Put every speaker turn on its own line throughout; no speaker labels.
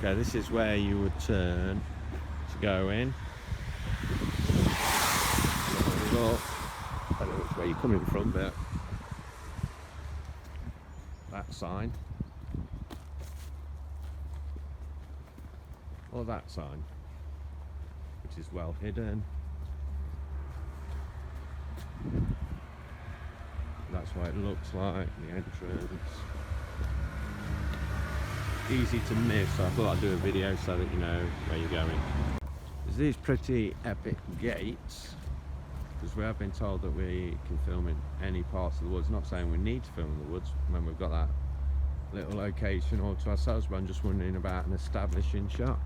Okay, this is where you would turn to go in. Look, I don't know which way you're coming from, but that sign or that sign, which is well hidden. That's what it looks like, the entrance. Easy to miss, so I thought I'd do a video so that you know where you're going. There's these pretty epic gates, because we have been told that we can film in any parts of the woods. Not saying we need to film in the woods when we've got that little location all to ourselves, but I'm just wondering about an establishing shot.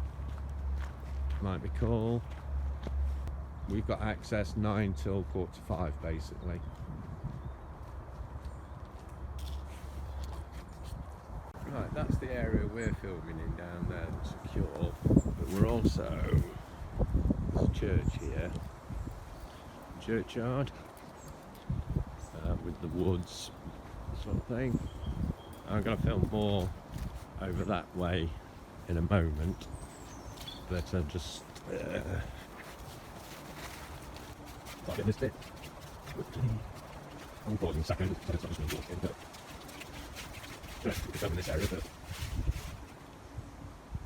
Might be cool. We've got access 9 till 4:45 basically. Right, that's the area we're filming in down there, that's secure. But we're also, there's a church here, churchyard, with the woods sort of thing. I'm going to film more over that way in a moment, but I'm just I missed it. I'm pausing a second, so it's not just me walking, but it's over in this area, but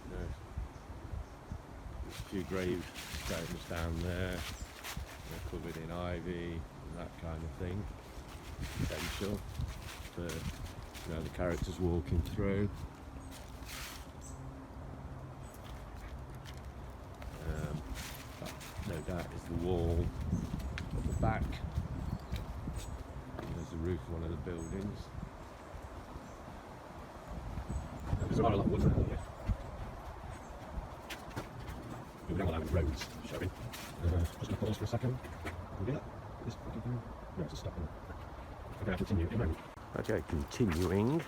you know, there's a few gravestones down there. They're covered in ivy and that kind of thing. Potential for, you know, the characters walking through. That no doubt is the wall at the back. And there's the roof of one of the buildings. There's a lot of wood around here. We're down the roads showing. Just going to pause for a second. Can we do that? This fucking thing? No, it's a stopping. Okay, I'll continue in a moment. Okay, continuing.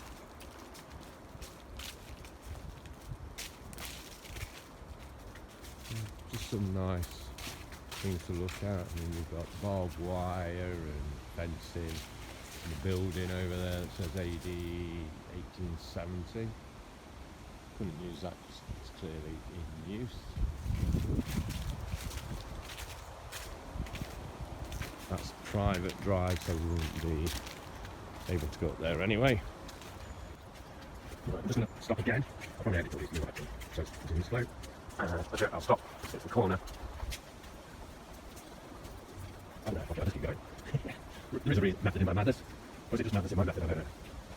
Just some nice things to look at. I mean, you've got barbed wire and fencing, and the building over there that says AD 1870. Couldn't use that because it's clearly in use. That's a private drive, so we wouldn't be able to go up there anyway. Right, I'm just going to stop again. I'll probably edit all these new items, so it's continue slow. That's it, I'll stop. It's the corner. I don't know, I'll just keep going. There is a method in my madness. Or is it just madness in my method? I don't know.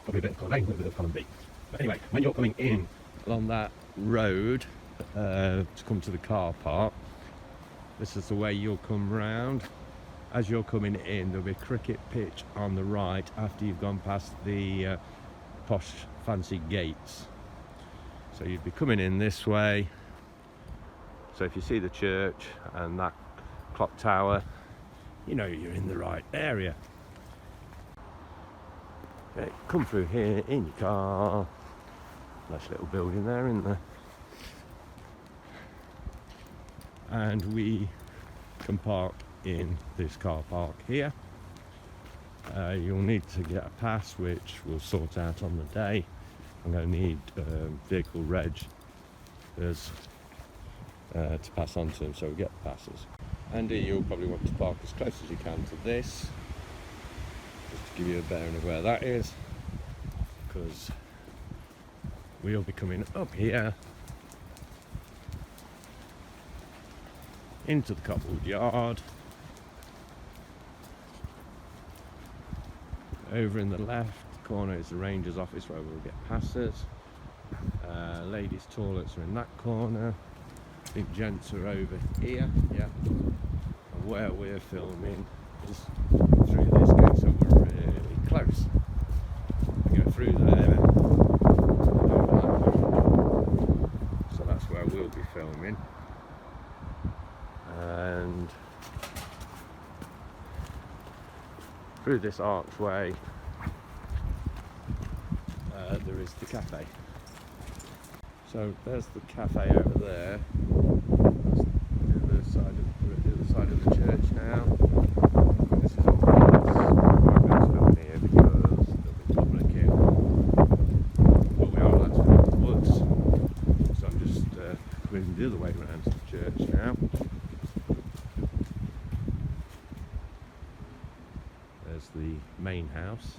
Probably a bit of column A, a little bit of column B. But anyway, when you're coming in along that road to come to the car park, this is the way you'll come round. As you're coming in, there'll be a cricket pitch on the right after you've gone past the posh fancy gates. So you'd be coming in this way. So if you see the church and that clock tower, you know you're in the right area. Okay, come through here in your car. Nice little building there, isn't there? And we can park in this car park here. You'll need to get a pass, which we'll sort out on the day. I'm going to need vehicle reg to pass on to them, so we get the passes. And you'll probably want to park as close as you can to this, just to give you a bearing of where that is, because we'll be coming up here into the cobbled yard. Over in the left corner is the ranger's office where we'll get passes. Ladies' toilets are in that corner. I think gents are over here, yeah. And where we're filming is through this gate, so we're really close. We go through there, so that's where we'll be filming. And through this archway there is the cafe. So there's the cafe over there. That's the other side of the church now. This is all I'm going to film here because there'll be public here. But we are allowed to film in the woods. So I'm just going the other way around to the church now. There's the main house.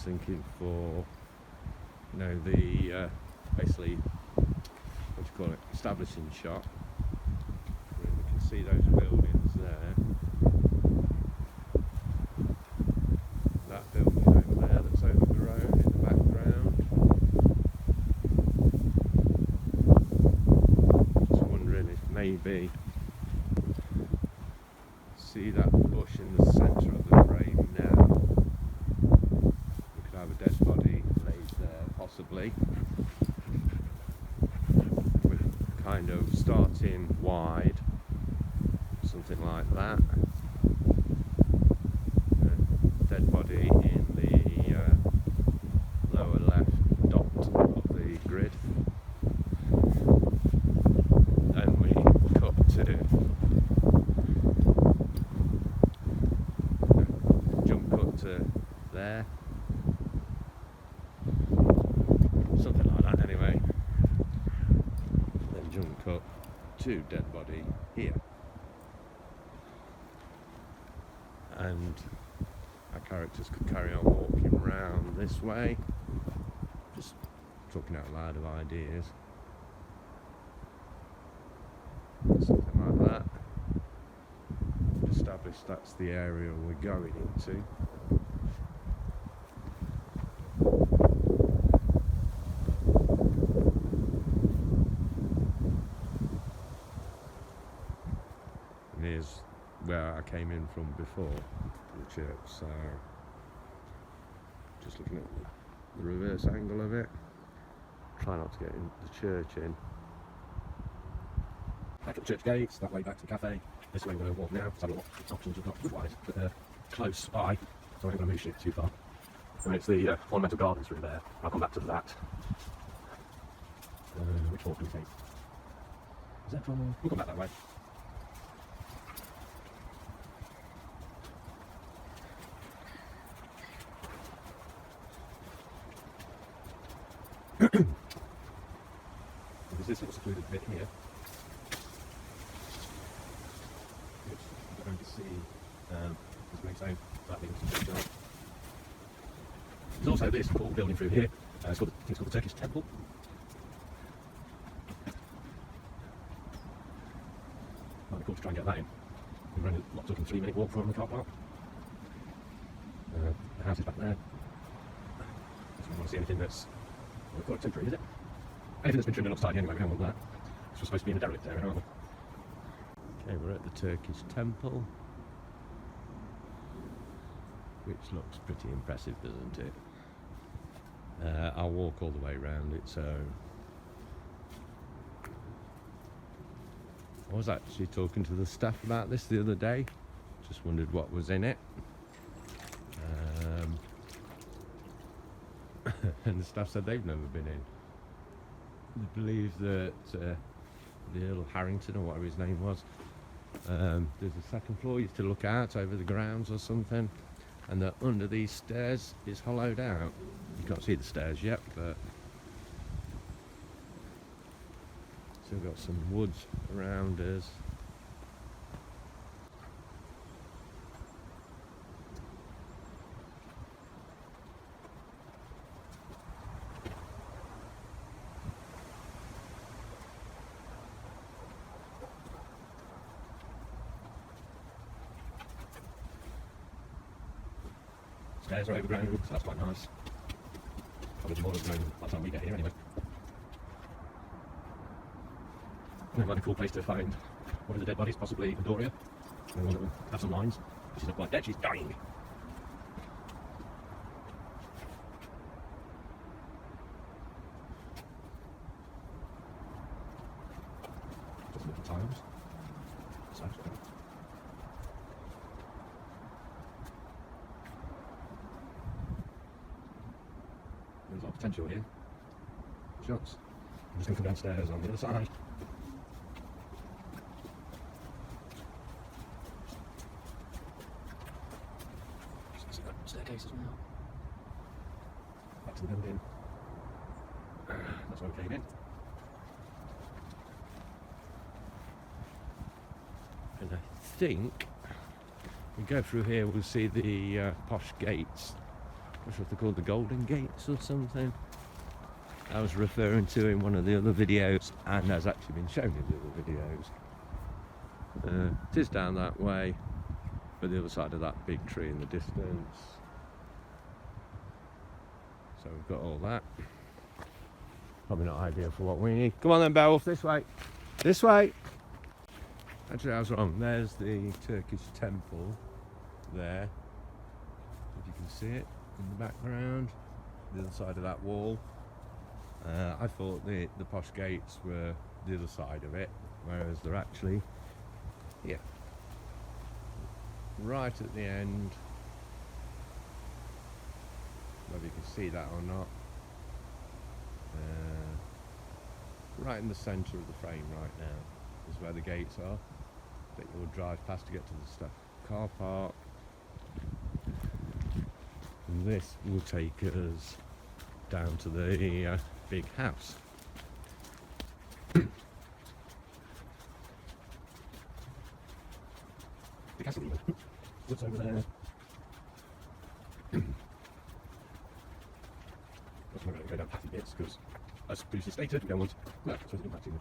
Thinking for, you know, the basically, what do you call it, establishing shot. We can see those buildings there. That building over there that's over the road in the background. Just wondering if maybe, see that bush in the centre of the frame now. Have a dead body laid there, possibly, with kind of starting wide, something like that. Dead body in the lower left dot of the grid. Then we cut to jump cut to there. Something like that anyway. Then jump cut to dead body here. And our characters could carry on walking around this way. Just talking out loud of ideas. Something like that. Establish that's the area we're going into. Here's where I came in from before, the church, so just looking at the reverse angle of it. Try not to get in the church in. Back at the church gates, that way back to the cafe. This way we're going to walk now, because I don't know what options we've got otherwise, but close by, so I ain't going to move shit too far. And it's the ornamental gardens through there. I'll come back to that. Which walk do we take? Is that from? We'll come back that way. There's this little secluded bit here, which we're going to see this makes out that being some picture. There's also this cool building through here. It's called the Turkish Temple. Might be cool to try and get that in. We're only talking 3-minute walk from the car park. The house is back there. If you want to see anything that's quite temporary, is it? Anything that's been trimmed and upside anyway, we don't want that. It's supposed to be in a derelict area, aren't we? Okay, we're at the Turkish Temple, which looks pretty impressive, doesn't it? I'll walk all the way around it, so I was actually talking to the staff about this the other day, just wondered what was in it. And the staff said they've never been in. They believe that the Earl of Harrington, or whatever his name was, there's a second floor you have to look out over the grounds or something, and that under these stairs is hollowed out. You can't see the stairs yet, but still got some woods around us. Stairs are overgrown, so that's quite nice. Probably more overgrown by the time we get here anyway. It might be a cool place to find one of the dead bodies, possibly Doria. One that will have some lines. She's not quite dead, she's dying. Just little tiles. There's a lot of potential here. Shots. just going to come downstairs on the other side. See that staircase as well. Back to the building. That's where we came in. And I think we go through here, we'll see the posh gates. I'm not sure if they're called the Golden Gates or something. I was referring to in one of the other videos, and has actually been shown in the other videos. It is down that way, but the other side of that big tree in the distance. So we've got all that. Probably not ideal for what we need. Come on then, Beowulf, this way. This way. Actually, I was wrong. There's the Turkish Temple there. If you can see it in the background, the other side of that wall. I thought the posh gates were the other side of it, whereas they're actually here, right at the end. Whether you can see that or not. Right in the centre of the frame right now is where the gates are that you'll drive past to get to the stuff. Car park. And this will take us down to the big house. The castle even. What's over there? I'm not going to go down pathy bits because, as previously stated, we don't want, well, so it's impacting,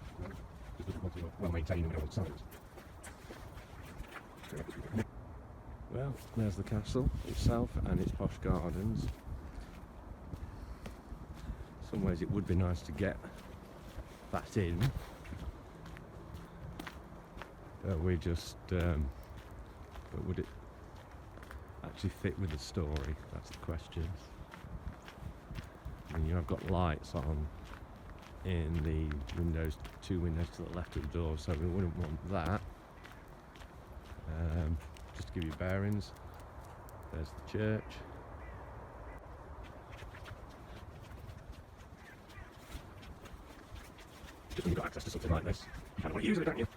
just doesn't want to well maintained and we don't want signs. Well, there's the castle itself and its posh gardens. In some ways it would be nice to get that in, but we just, but would it actually fit with the story? That's the question. And you have got lights on in the windows, 2 windows to the left of the door, so we wouldn't want that. Just to give you bearings, there's the church. Just when you've got access to something like this, you kind of want to use it, don't you?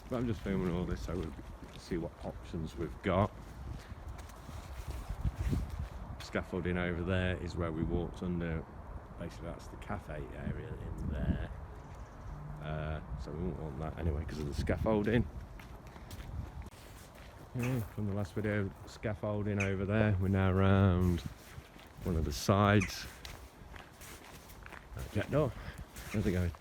But I'm just filming all this so we'll see what options we've got. Scaffolding over there is where we walked under. Basically that's the cafe area in there. So we won't want that anyway because of the scaffolding. Yeah, from the last video, scaffolding over there. We're now around one of the sides. Jet door. Where's it going?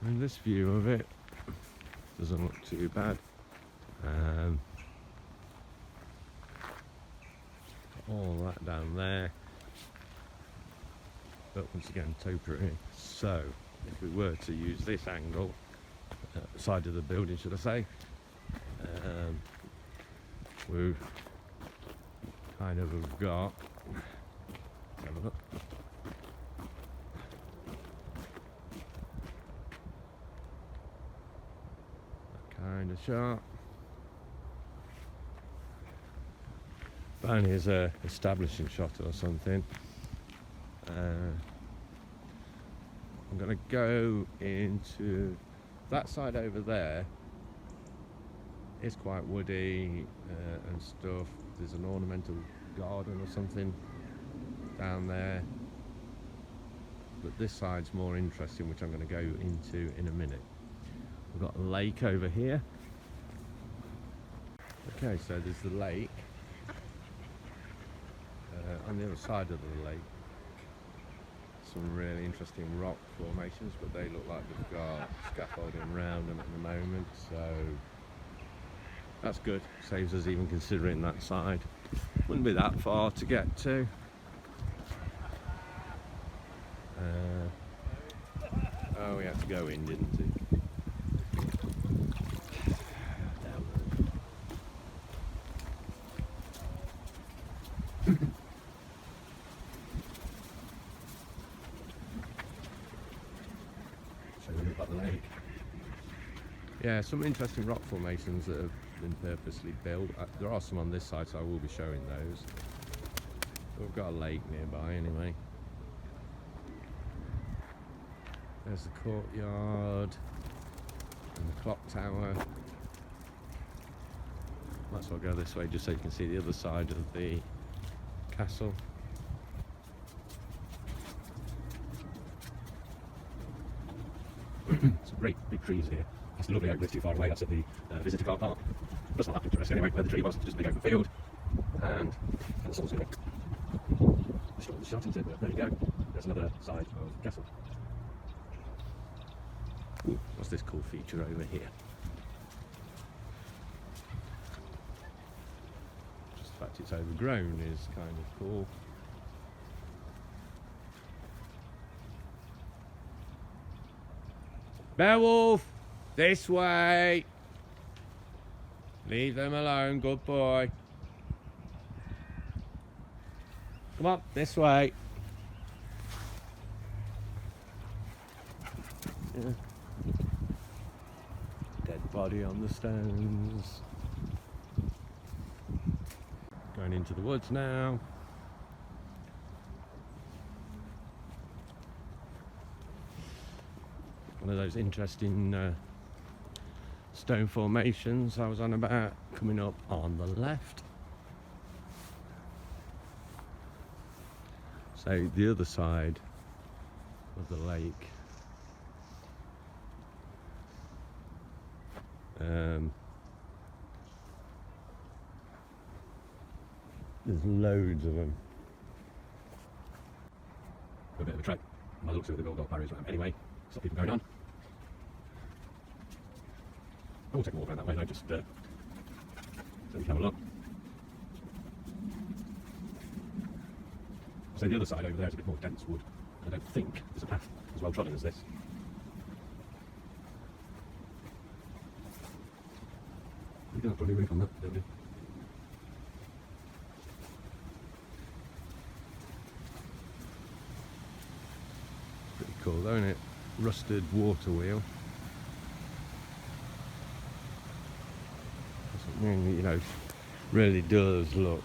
And this view of it doesn't look too bad. All that down there, but once again topiary. So if we were to use this angle, side of the building should I say, we kind of have got, let's have a look. Kind of sharp. And here's a establishing shot or something. I'm going to go into that side over there. It's quite woody and stuff. There's an ornamental garden or something down there. But this side's more interesting, which I'm going to go into in a minute. We've got a lake over here. Okay, so there's the lake. On the other side of the lake, some really interesting rock formations, but they look like they've got scaffolding around them at the moment, so that's good. Saves us even considering that side. Wouldn't be that far to get to. Oh, we had to go in, didn't we? So we look at the lake. Yeah, some interesting rock formations that have been purposely built. There are some on this side, so I will be showing those. We've got a lake nearby anyway. There's the courtyard and the clock tower. Might as well go this way just so you can see the other side of the castle. Some great big trees here. That's the lovely outlet too far away. That's at the visitor car park. That's not that picturesque anyway, where the tree was, just a big open field. And the sun's going to shot into it, but there you go. There's another side of the castle. Ooh, what's this cool feature over here? Just the fact it's overgrown is kind of cool. Beowulf, this way. Leave them alone, good boy. Come on, this way. Yeah. Dead body on the stones. Going into the woods now. One of those interesting stone formations I was on about coming up on the left. So the other side of the lake, there's loads of them. A bit of a trek. My looks at the gold barriers anyway. Stop people going on. I will take a walk around that way though, just so we can have a look. So the other side over there is a bit more dense wood. I don't think there's a path as well trodden as this. We don't have probably roof on that building. Pretty cool though, isn't it? Rusted water wheel. You know, really does look,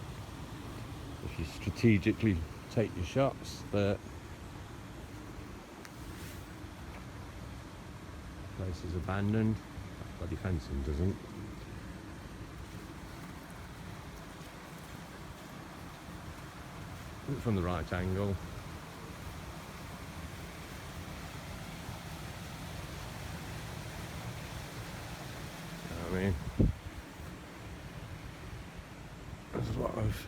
if you strategically take your shots, that place is abandoned. Bloody fencing doesn't. Look from the right angle. I mean, there's a lot of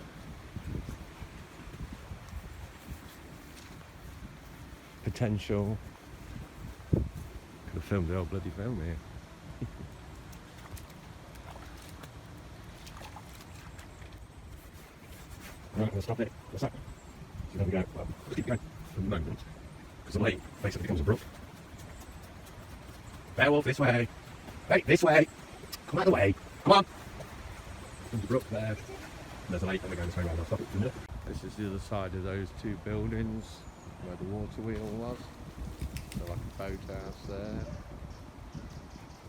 potential. Could have filmed the old bloody film here. Right, we'll stop it. What's that? So there we go. Well, let's keep going for the moment, because the lake basically becomes a brook. Beowulf, this way. Hey, this way. Come out of the way. Come on. There's a brook there. There's a lake, and we're going this way around. I'll stop it for a minute. This is the other side of those two buildings where the water wheel was. So like a boathouse there.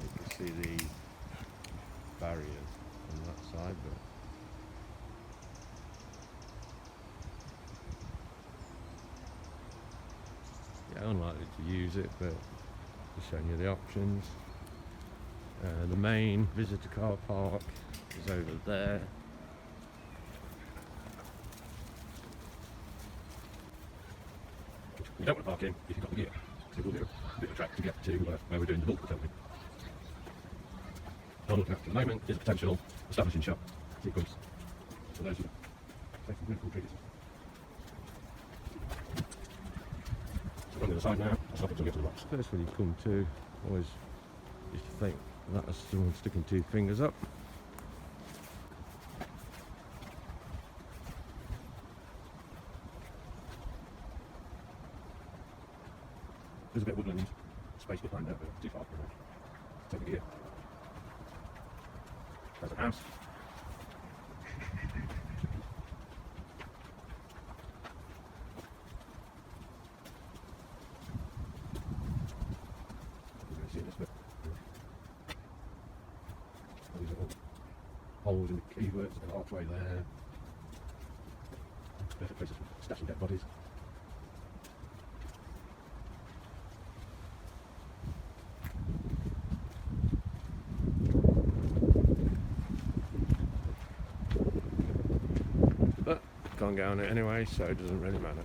You can see the barriers on that side, but yeah, unlikely to use it, but just showing you the options. The main visitor car park is over there. You don't want to park in if you've got the gear, because it will be a bit of a trek to get to where we're doing the bulk of the filming. What I'm looking at the moment is a potential establishing shop sequence. So those are some beautiful trees. So on the other side now, I'll stop it till we get to the rocks. First one you come to, always used to think that was someone sticking two fingers up. There's a bit of woodland space behind there, but too far for me. Take it here. There's a house. You can see this bit. holes in the keywords, an archway there. Perfect place for stashing dead bodies. But can't get on it anyway, so it doesn't really matter.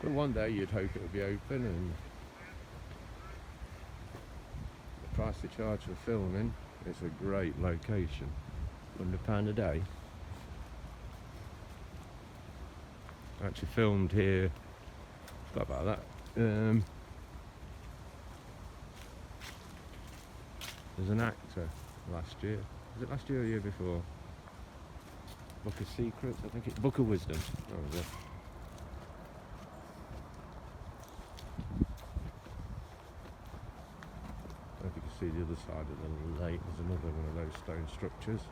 But one day you'd hope it would be open, and the price they charge for filming, it's a great location. £100 a day. I actually filmed here, forgot about that. There's an actor last year. Was it last year or the year before? Book of Secrets, I think it's Book of Wisdom. That was it. I don't know if you can see the other side of the lake. There's another one of those stone structures.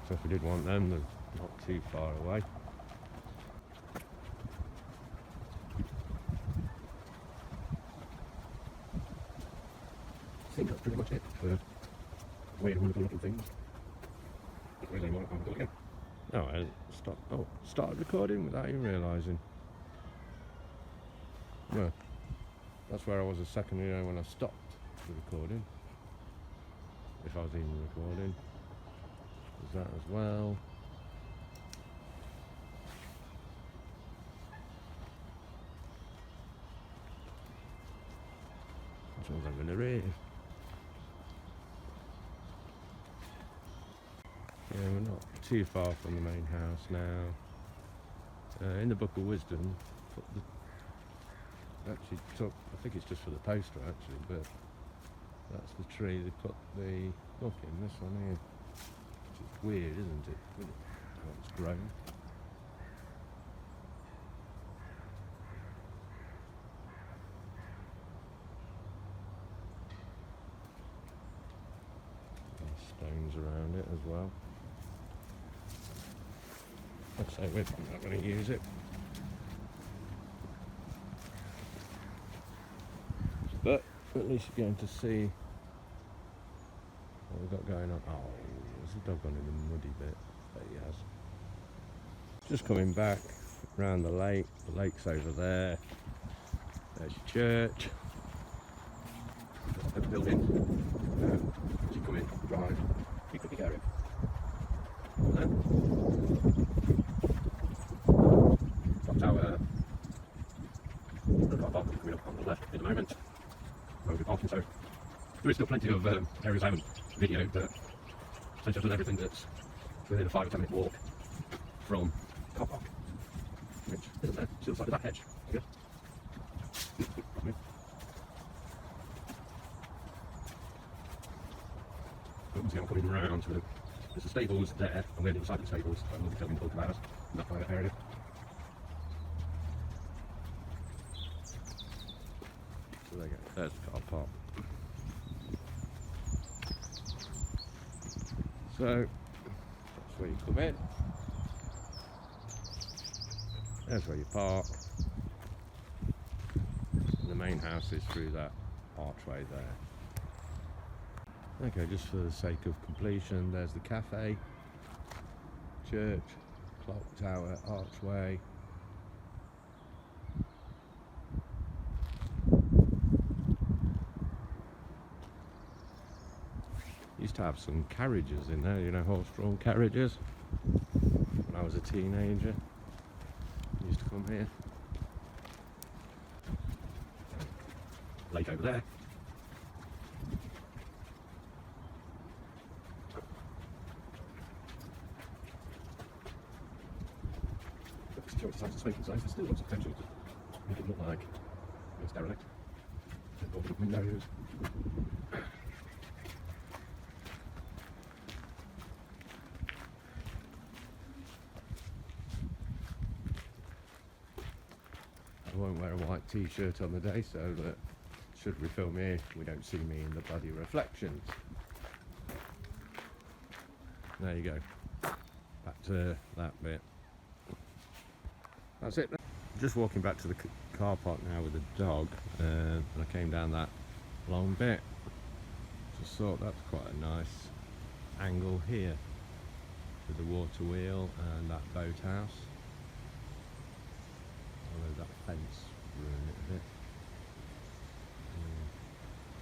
So if we did want them, they're not too far away. I think that's pretty much it for weird, wonderful looking things. If there's any more, I'll go again. Oh, I started recording without even realising. Well, that's where I was a second ago when I stopped the recording. If I was even recording. There's that as well. Which ones I'm going to read? Yeah, we're not too far from the main house now. In the Book of Wisdom, actually took, I think it's just for the poster actually, but that's the tree they put the book in, this one here. Which is weird, isn't it? With how it's grown. There's stones around it as well. I'd say we're not going to use it. But at least you're going to see what we've got going on. Oh, there's a dog gone in the muddy bit. There he has. Just coming back around the lake. The lake's over there. There's your church. The building. As you come in, drive, you could be area. Top tower. I've got a bar coming up on the left in a moment. Where we'll be parking, so there is still plenty of areas I haven't videoed, but essentially I've done everything that's within a 5 or 10 minute walk from the car park, which isn't there, still side of that hedge, I guess. But once again, I'm coming round to there's the stables there, and we're inside the stables, so we'll be filming both of ours in that private area. So there you go, there's the car park. So, that's where you come in. There's where you park. And the main house is through that archway there. Okay, just for the sake of completion, there's the cafe, church, clock tower, archway. Used to have some carriages in there, you know, horse-drawn carriages. When I was a teenager, I used to come here. Lake over there. Security signs and smoking signs, there's still lots of potential to make it look like it's derelict. All the windows. I won't wear a white t-shirt on the day, so that should we film here, we don't see me in the bloody reflections. There you go. Back to that bit. That's it. Just walking back to the car park now with the dog, and I came down that long bit. Just
just thought that's quite a nice angle here with the water wheel and that boathouse.